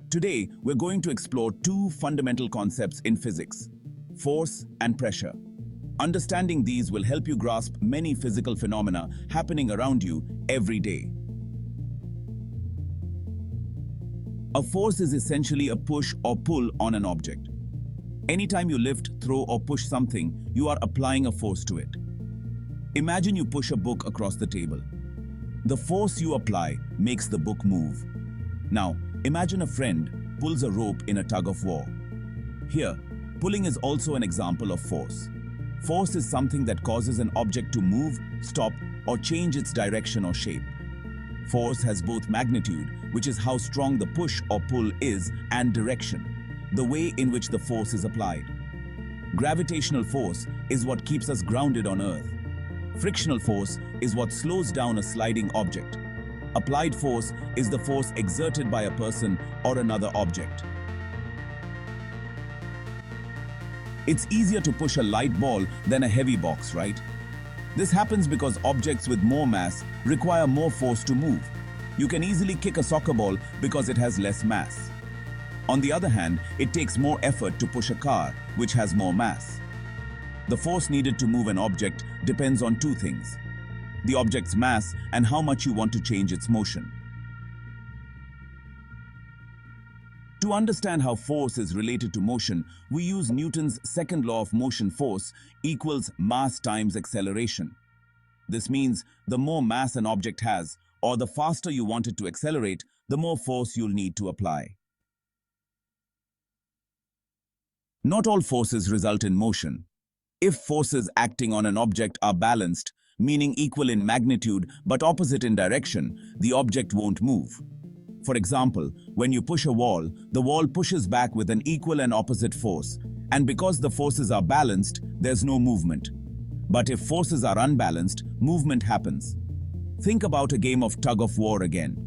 Today, we're going to explore two fundamental concepts in physics: force and pressure. Understanding these will help you grasp many physical phenomena happening around you every day. A force is essentially a push or pull on an object. Anytime you lift, throw, or push something, you are applying a force to it. Imagine you push a book across the table. The force you apply makes the book move. Now, imagine a friend pulls a rope in a tug of war. Here, pulling is also an example of force. Force is something that causes an object to move, stop, or change its direction or shape. Force has both magnitude, which is how strong the push or pull is, and direction, the way in which the force is applied. Gravitational force is what keeps us grounded on Earth. Frictional force is what slows down a sliding object. Applied force is the force exerted by a person or another object. It's easier to push a light ball than a heavy box, right? This happens because objects with more mass require more force to move. You can easily kick a soccer ball because it has less mass. On the other hand, it takes more effort to push a car, which has more mass. The force needed to move an object depends on two things: the object's mass and how much you want to change its motion. To understand how force is related to motion, we use Newton's second law of motion: force equals mass times acceleration. This means the more mass an object has, or the faster you want it to accelerate, the more force you'll need to apply. Not all forces result in motion. If forces acting on an object are balanced, meaning equal in magnitude but opposite in direction, the object won't move. For example, when you push a wall, the wall pushes back with an equal and opposite force, and because the forces are balanced, there's no movement. But if forces are unbalanced, movement happens. Think about a game of tug of war again.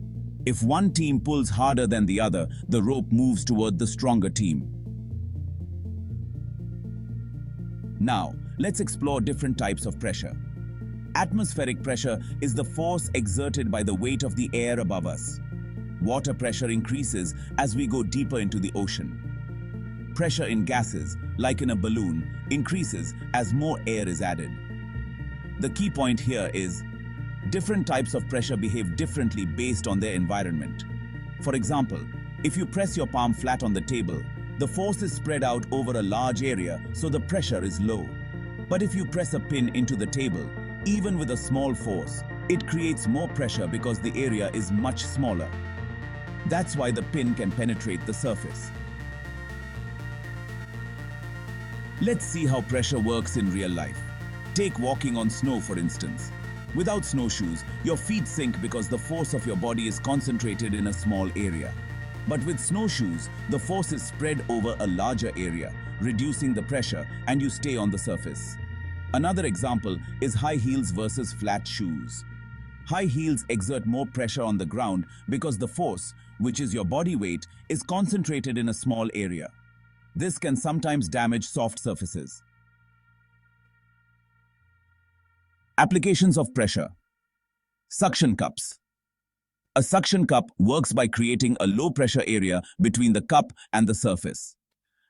If one team pulls harder than the other, the rope moves toward the stronger team. Now, let's explore different types of pressure. Atmospheric pressure is the force exerted by the weight of the air above us. Water pressure increases as we go deeper into the ocean. Pressure in gases, like in a balloon, increases as more air is added. The key point here is, different types of pressure behave differently based on their environment. For example, if you press your palm flat on the table, the force is spread out over a large area, so the pressure is low. But if you press a pin into the table, even with a small force, it creates more pressure because the area is much smaller. That's why the pin can penetrate the surface. Let's see how pressure works in real life. Take walking on snow, for instance. Without snowshoes, your feet sink because the force of your body is concentrated in a small area. But with snowshoes, the force is spread over a larger area, reducing the pressure, and you stay on the surface. Another example is high heels versus flat shoes. High heels exert more pressure on the ground because the force, which is your body weight, is concentrated in a small area. This can sometimes damage soft surfaces. Applications of pressure. Suction cups. A suction cup works by creating a low-pressure area between the cup and the surface.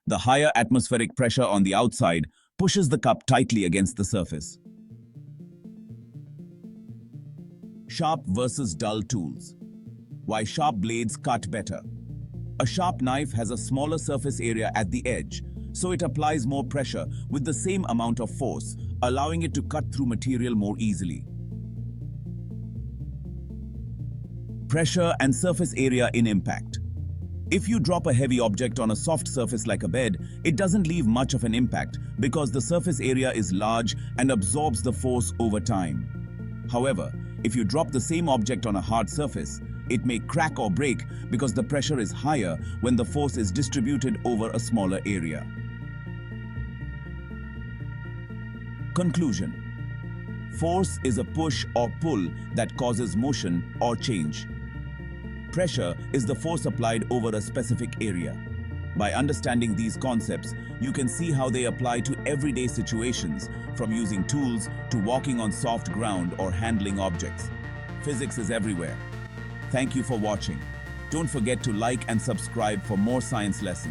The higher atmospheric pressure on the outside pushes the cup tightly against the surface. Sharp versus dull tools. Why sharp blades cut better. A sharp knife has a smaller surface area at the edge, so it applies more pressure with the same amount of force, allowing it to cut through material more easily. Pressure and surface area in impact. If you drop a heavy object on a soft surface like a bed, it doesn't leave much of an impact because the surface area is large and absorbs the force over time. However, if you drop the same object on a hard surface, it may crack or break because the pressure is higher when the force is distributed over a smaller area. Conclusion. Force is a push or pull that causes motion or change. Pressure is the force applied over a specific area. By understanding these concepts, you can see how they apply to everyday situations, from using tools to walking on soft ground or handling objects. Physics is everywhere. Thank you for watching. Don't forget to like and subscribe for more science lessons.